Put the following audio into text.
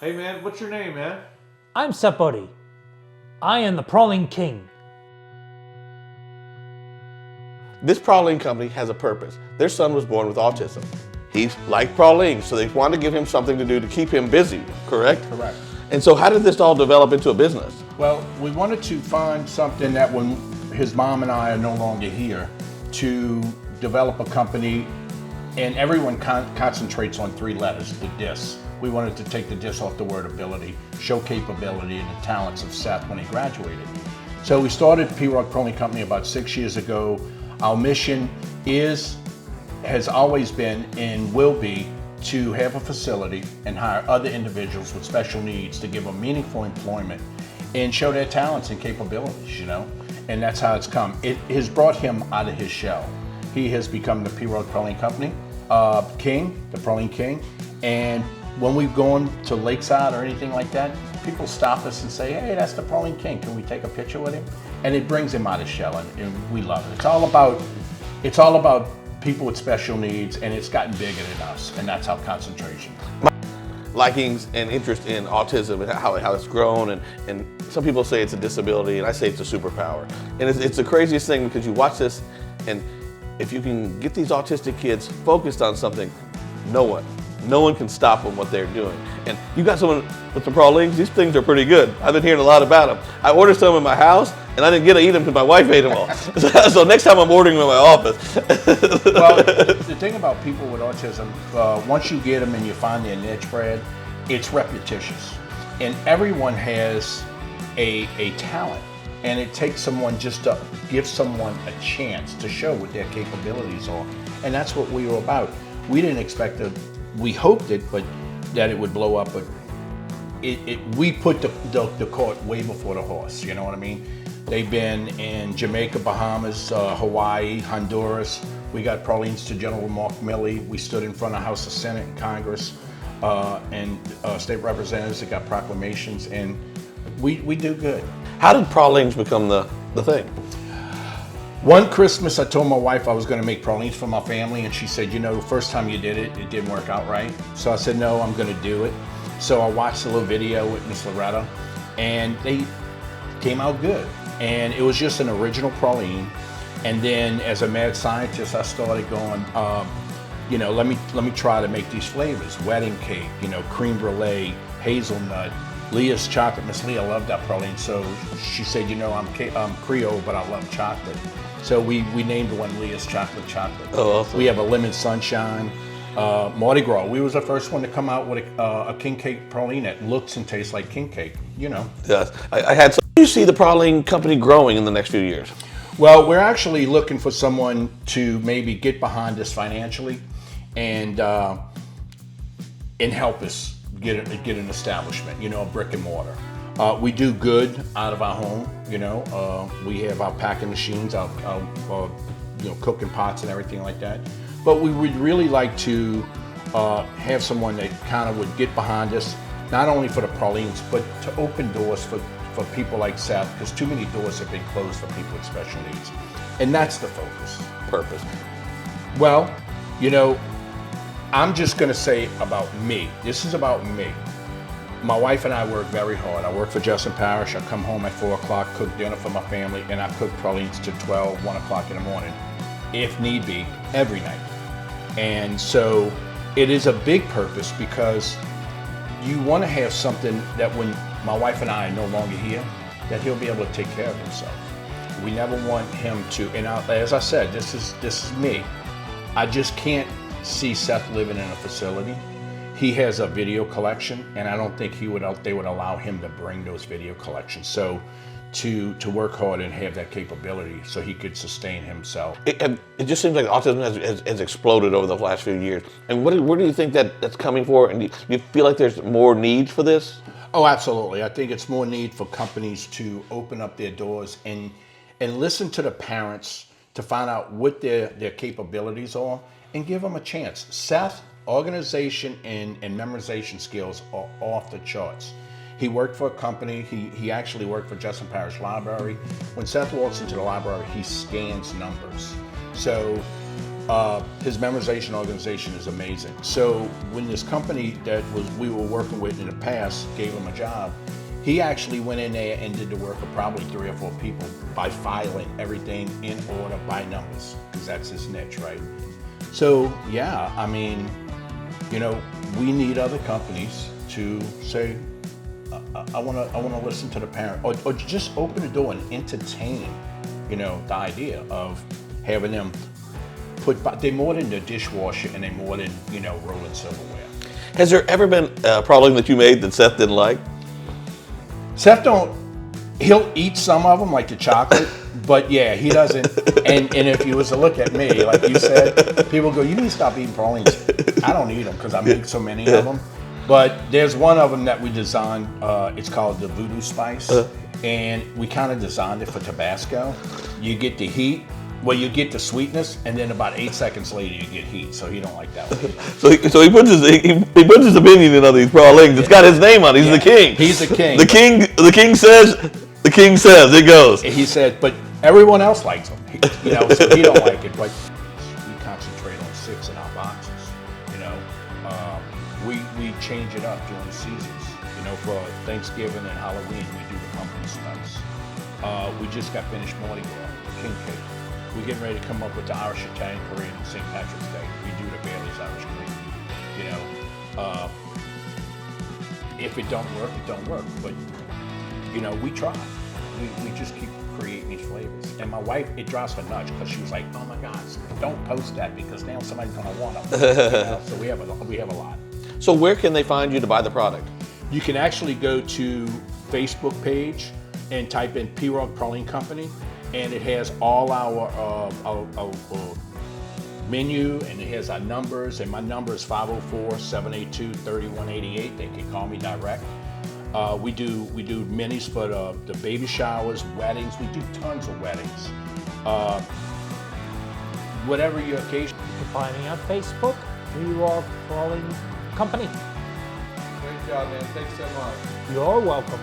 Hey man, what's your name, man? I'm Seth Bode. I am the Praline King. This Praline Company has a purpose. Their son was born with autism. He's like Praline, so they wanted to give him something to do to keep him busy, correct? Correct. And so how did this all develop into a business? Well, we wanted to find something that when his mom and I are no longer here, to develop a company, and everyone concentrates on 3 letters, the DIS. We wanted to take the DIS off the word ability, show capability and the talents of Seth when he graduated. So we started Pirogue Praline Company about 6 years ago. Our mission has always been and will be to have a facility and hire other individuals with special needs to give them meaningful employment and show their talents and capabilities, and that's how it's come. It has brought him out of his shell. He has become the Pirogue Praline Company King, the Praline King, and when we've gone to Lakeside or anything like that, people stop us and say, hey, that's the Praline King, can we take a picture with him? And it brings him out of his shell, and we love it. It's all about people with special needs, and it's gotten bigger than us, and that's our concentration. Likings and interest in autism and how it's grown, and some people say it's a disability, and I say it's a superpower. And it's the craziest thing because you watch this, and if you can get these autistic kids focused on something, no one can stop them what they're doing. And you got someone with the pralines, these things are pretty good. I've been hearing a lot about them. I ordered some in my house, and I didn't get to eat them because my wife ate them all. So next time I'm ordering them in my office. Well, the thing about people with autism, once you get them and you find their niche, Brad, it's repetitious. And everyone has a talent. And it takes someone just to give someone a chance to show what their capabilities are. And that's what we were about. We didn't expect we hoped it, but that it would blow up, but we put the cart way before the horse, you know what I mean? They've been in Jamaica, Bahamas, Hawaii, Honduras. We got pralines to General Mark Milley. We stood in front of House of Senate and Congress and state representatives that got proclamations, and we do good. How did pralines become the thing? One Christmas, I told my wife I was going to make pralines for my family, and she said, the first time you did it, it didn't work out right. So I said, no, I'm going to do it. So I watched a little video with Miss Loretta, and they came out good. And it was just an original praline. And then as a mad scientist, I started going, let me try to make these flavors. Wedding cake, creme brulee, hazelnut, Leah's chocolate. Miss Leah loved that praline, so she said, I'm Creole, but I love chocolate. So we named one Leah's Chocolate. Oh, awesome. We have a lemon sunshine. Mardi Gras, we was the first one to come out with a king cake praline that looks and tastes like king cake, Yes, I had some. Do you see the Praline Company growing in the next few years? Well, we're actually looking for someone to maybe get behind us financially and help us get an establishment, a brick and mortar. We do good out of our home, we have our packing machines, our cooking pots and everything like that. But we would really like to have someone that kind of would get behind us, not only for the pralines, but to open doors for people like Seth, because too many doors have been closed for people with special needs. And that's the focus. Purpose. Well, I'm just going to say about me. This is about me. My wife and I work very hard. I work for Justin Parish. I come home at 4 o'clock, cook dinner for my family, and I cook pralines to 12, 1 o'clock in the morning, if need be, every night. And so it is a big purpose because you want to have something that when my wife and I are no longer here, that he'll be able to take care of himself. We never want him to, and as I said, this is me. I just can't see Seth living in a facility. He has a video collection, and I don't think they would allow him to bring those video collections. So to work hard and have that capability so he could sustain himself. It just seems like autism has exploded over the last few years. And where do you think that's coming for? And do you feel like there's more need for this? Oh, absolutely. I think it's more need for companies to open up their doors and listen to the parents to find out what their capabilities are and give them a chance. Seth, organization and memorization skills are off the charts. He worked for a company. He actually worked for Justin Parish Library. When Seth walks into the library, he scans numbers. So His memorization organization is amazing. So when this company that we were working with in the past gave him a job, he actually went in there and did the work of probably 3 or 4 people by filing everything in order by numbers, because that's his niche, right? So yeah, I mean, you know, we need other companies to say, I want to listen to the parent, or just open the door and entertain, you know, the idea of having them they're more than the dishwasher and they're more than, you know, rolling silverware. Has there ever been a praline that you made that Seth didn't like? Seth he'll eat some of them, like the chocolate, but yeah, he doesn't. And if you was to look at me, like you said, people go, you need to stop eating pralines. I don't eat them because I make so many of them. But there's one of them that we designed, it's called the voodoo spice. And we kind of designed it for Tabasco. You get the heat, well, you get the sweetness, and then about 8 seconds later you get heat. So he don't like that one. So he puts his opinion in on these pralines. It's got his name on it. He's the king. He's the king. The king says. It goes. He said, but everyone else likes them. You know, so he don't like it. But we concentrate on 6 in our boxes. You know, we change it up during the seasons. You know, for Thanksgiving and Halloween, we do the pumpkin spice. We just got finished Mardi Gras, the king cake. We're getting ready to come up with the Irish Italian parade on St. Patrick's Day. We do the Bailey's Irish Cream. You know, if it don't work, it don't work. But you know, we try. We just keep creating these flavors. And my wife, it drives her nuts because she was like, "Oh my God, don't post that because now somebody's gonna want them." You know? So we have a lot. So where can they find you to buy the product? You can actually go to Facebook page and type in Pirogue Praline Company, and it has all our menu, and it has our numbers, and my number is 504-782-3188. They can call me direct. We do minis for the baby showers, weddings. We do tons of weddings. Whatever your occasion. You can find me on Facebook, Pirogue Praline Company. Great job, man. Thanks so much. You're welcome.